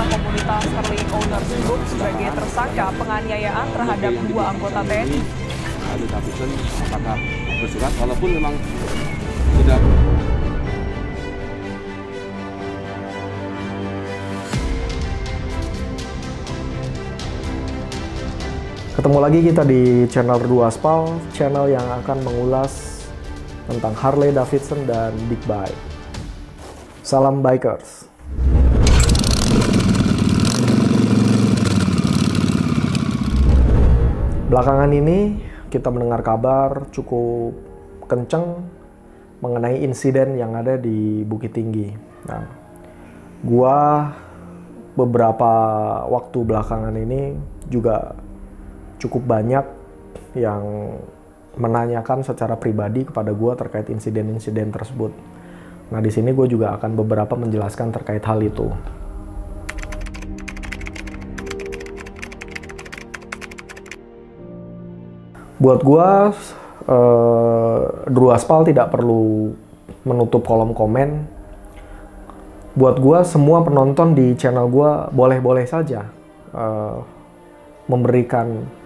anggota komunitas Sterling Owners Group sebagai tersangka penganiayaan terhadap dua anggota TNI. Harley Davidson apakah bersurat walaupun memang sudah. Ketemu lagi kita di channel 2 Aspal, channel yang akan mengulas tentang Harley Davidson dan Big Bike. Salam bikers. Belakangan ini kita mendengar kabar cukup kenceng mengenai insiden yang ada di Bukit Tinggi. Nah, gua beberapa waktu belakangan ini juga cukup banyak yang menanyakan secara pribadi kepada gue terkait insiden-insiden tersebut. Nah, di sini gue juga akan beberapa menjelaskan terkait hal itu. Buat gue, Drew Aspal tidak perlu menutup kolom komen. Buat gue, semua penonton di channel gue boleh-boleh saja memberikan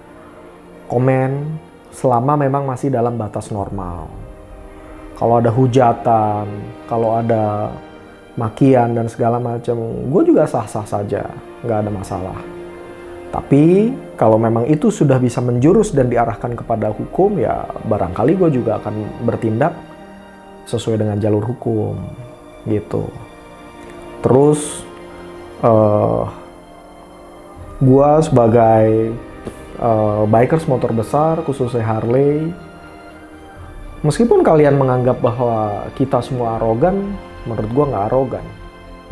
komen selama memang masih dalam batas normal. Kalau ada hujatan, kalau ada makian dan segala macam, gue juga sah-sah saja, nggak ada masalah. Tapi kalau memang itu sudah bisa menjurus dan diarahkan kepada hukum, ya barangkali gue juga akan bertindak sesuai dengan jalur hukum, gitu. Terus, gue sebagai bikers motor besar, khususnya Harley, meskipun kalian menganggap bahwa kita semua arogan, menurut gue nggak arogan.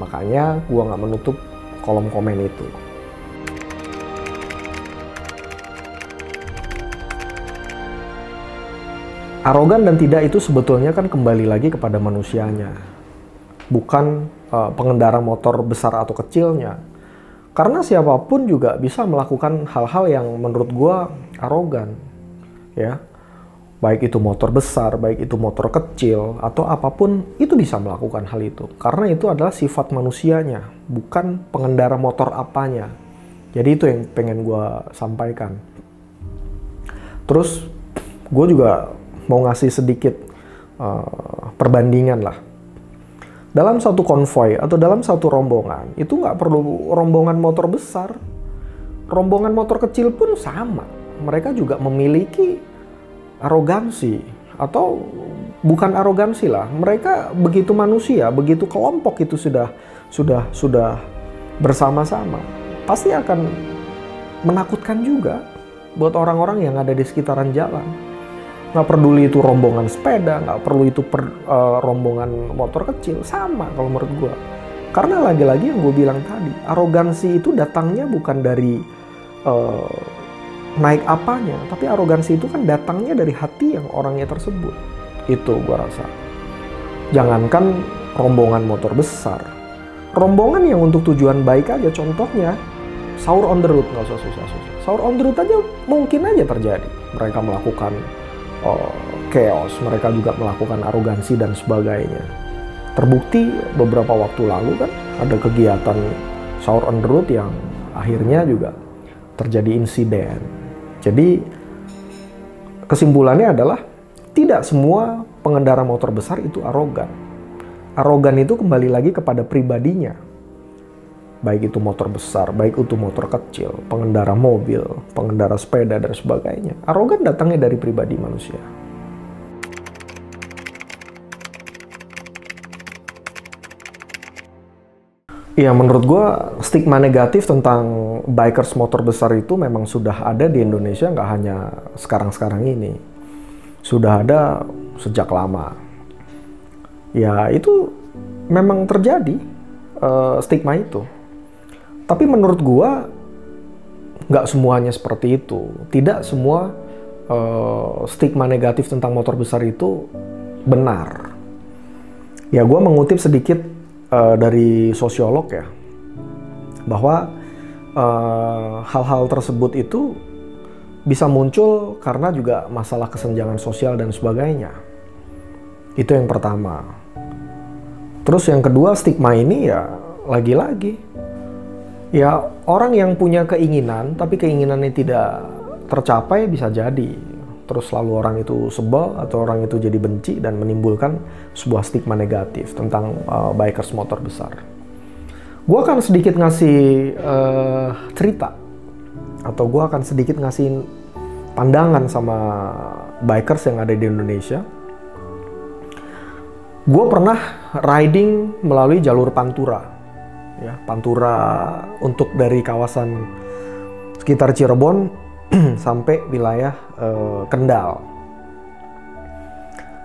Makanya gue nggak menutup kolom komen itu. Arogan dan tidak itu sebetulnya kan kembali lagi kepada manusianya, bukan pengendara motor besar atau kecilnya. Karena siapapun juga bisa melakukan hal-hal yang menurut gua arogan, ya. Baik itu motor besar, baik itu motor kecil, atau apapun, itu bisa melakukan hal itu. Karena itu adalah sifat manusianya, bukan pengendara motor apanya. Jadi itu yang pengen gua sampaikan. Terus, gua juga mau ngasih sedikit perbandingan lah. Dalam satu konvoi atau dalam satu rombongan, itu nggak perlu rombongan motor besar. Rombongan motor kecil pun sama. Mereka juga memiliki arogansi. Atau bukan arogansi lah. Mereka begitu manusia, begitu kelompok itu sudah bersama-sama. Pasti akan menakutkan juga buat orang-orang yang ada di sekitaran jalan. Nggak peduli itu rombongan sepeda, nggak perlu itu rombongan motor kecil, sama kalau menurut gue. Karena lagi-lagi yang gue bilang tadi, arogansi itu datangnya bukan dari naik apanya, tapi arogansi itu kan datangnya dari hati yang orangnya tersebut. Itu gue rasa. Jangankan rombongan motor besar, rombongan yang untuk tujuan baik aja, contohnya sahur on the road, nggak usah susah-susah. Sahur on the road aja mungkin aja terjadi. Mereka melakukan chaos, mereka juga melakukan arogansi dan sebagainya. Terbukti beberapa waktu lalu kan ada kegiatan sahur on the road yang akhirnya juga terjadi insiden. Jadi kesimpulannya adalah tidak semua pengendara motor besar itu arogan. Arogan itu kembali lagi kepada pribadinya. Baik itu motor besar, baik itu motor kecil, pengendara mobil, pengendara sepeda, dan sebagainya. Arogan datangnya dari pribadi manusia. Ya, menurut gue stigma negatif tentang bikers motor besar itu memang sudah ada di Indonesia, nggak hanya sekarang-sekarang ini. Sudah ada sejak lama. Ya, itu memang terjadi stigma itu. Tapi menurut gua nggak semuanya seperti itu. Tidak semua stigma negatif tentang motor besar itu benar. Ya, gua mengutip sedikit dari sosiolog ya, bahwa hal-hal tersebut itu bisa muncul karena juga masalah kesenjangan sosial dan sebagainya. Itu yang pertama. Terus yang kedua, stigma ini ya lagi-lagi Ya, orang yang punya keinginan, tapi keinginannya tidak tercapai bisa jadi. Terus lalu orang itu sebel atau orang itu jadi benci dan menimbulkan sebuah stigma negatif tentang bikers motor besar. Gue akan sedikit ngasih cerita, atau gue akan sedikit ngasih pandangan sama bikers yang ada di Indonesia. Gue pernah riding melalui jalur Pantura. Ya, Pantura untuk dari kawasan sekitar Cirebon sampai wilayah Kendal.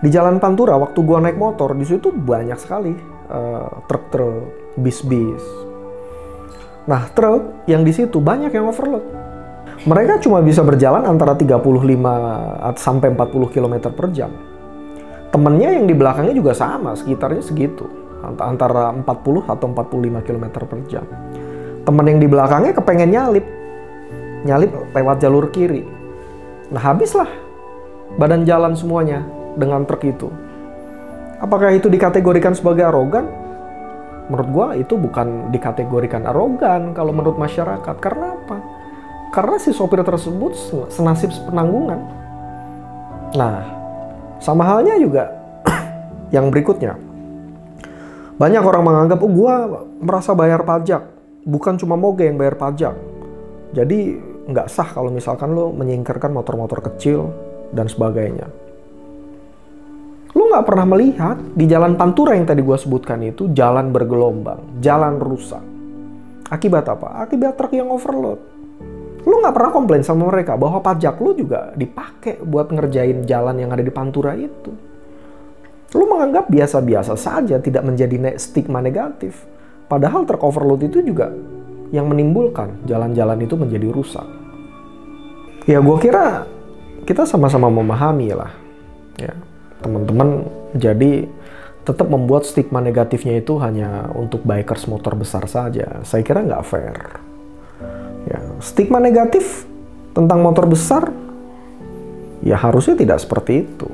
Di jalan Pantura waktu gua naik motor di situ banyak sekali truk-truk, bis-bis. Nah, truk yang di situ banyak yang overload. Mereka cuma bisa berjalan antara 35 sampai 40 km per jam. Temennya yang di belakangnya juga sama, sekitarnya segitu. Antara 40 atau 45 km per jam. Temen yang di belakangnya kepengen nyalip lewat jalur kiri. Nah, habislah badan jalan semuanya dengan truk itu. Apakah itu dikategorikan sebagai arogan? Menurut gua itu bukan dikategorikan arogan kalau menurut masyarakat. Karena apa? Karena si sopir tersebut senasib penanggungan. Nah, sama halnya juga yang berikutnya. Banyak orang menganggap, gue merasa bayar pajak. Bukan cuma moge yang bayar pajak. Jadi nggak sah kalau misalkan lo menyingkirkan motor-motor kecil dan sebagainya. Lo nggak pernah melihat di jalan Pantura yang tadi gue sebutkan itu jalan bergelombang, jalan rusak. Akibat apa? Akibat truk yang overload. Lo nggak pernah komplain sama mereka bahwa pajak lo juga dipakai buat ngerjain jalan yang ada di Pantura itu. Lu menganggap biasa-biasa saja, tidak menjadi stigma negatif. Padahal truk overload itu juga yang menimbulkan jalan-jalan itu menjadi rusak. Ya, gue kira kita sama-sama memahami lah. Ya, teman-teman jadi tetap membuat stigma negatifnya itu hanya untuk bikers motor besar saja. Saya kira nggak fair. Ya, stigma negatif tentang motor besar, ya harusnya tidak seperti itu.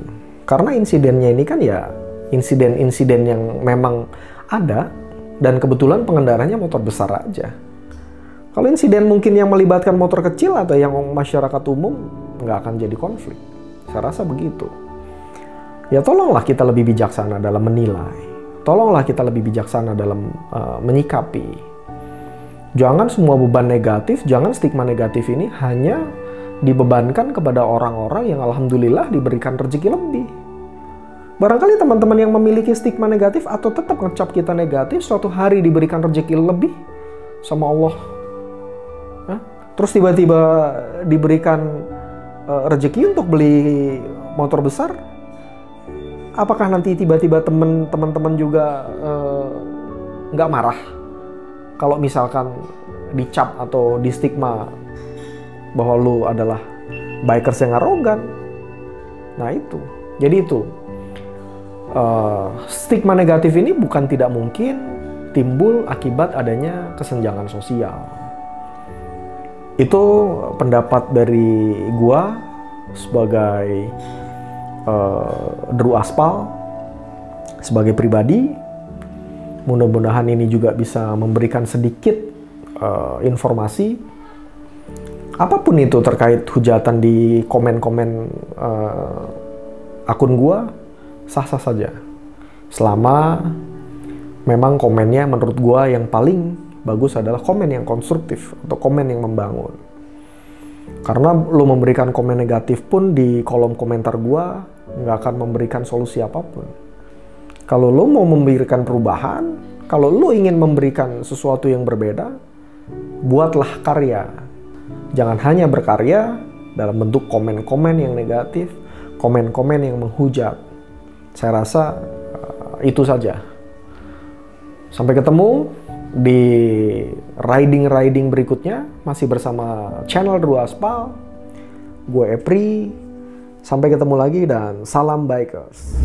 Karena insidennya ini kan ya insiden-insiden yang memang ada dan kebetulan pengendaranya motor besar aja. Kalau insiden mungkin yang melibatkan motor kecil atau yang masyarakat umum nggak akan jadi konflik. Saya rasa begitu. Ya tolonglah kita lebih bijaksana dalam menilai. Tolonglah kita lebih bijaksana dalam menyikapi. Jangan semua beban negatif, jangan stigma negatif ini hanya dibebankan kepada orang-orang yang alhamdulillah diberikan rezeki lebih. Barangkali teman-teman yang memiliki stigma negatif atau tetap ngecap kita negatif, suatu hari diberikan rezeki lebih sama Allah. Terus tiba-tiba diberikan rezeki untuk beli motor besar. Apakah nanti tiba-tiba teman-teman juga nggak marah kalau misalkan dicap atau di stigma bahwa lu adalah bikers yang arogan? Nah itu, jadi itu stigma negatif ini bukan tidak mungkin timbul akibat adanya kesenjangan sosial. Itu pendapat dari gua sebagai Drew Aspal, sebagai pribadi. Mudah-mudahan ini juga bisa memberikan sedikit informasi. Apapun itu terkait hujatan di komen-komen akun gua, sah-sah saja. Selama memang komennya menurut gua yang paling bagus adalah komen yang konstruktif atau komen yang membangun. Karena lo memberikan komen negatif pun di kolom komentar gua nggak akan memberikan solusi apapun. Kalau lo mau memberikan perubahan, kalau lo ingin memberikan sesuatu yang berbeda, buatlah karya. Jangan hanya berkarya dalam bentuk komen-komen yang negatif, komen-komen yang menghujat. Saya rasa itu saja. Sampai ketemu di riding berikutnya, masih bersama channel Drew Aspal. Gue Epri. Sampai ketemu lagi dan salam bikers.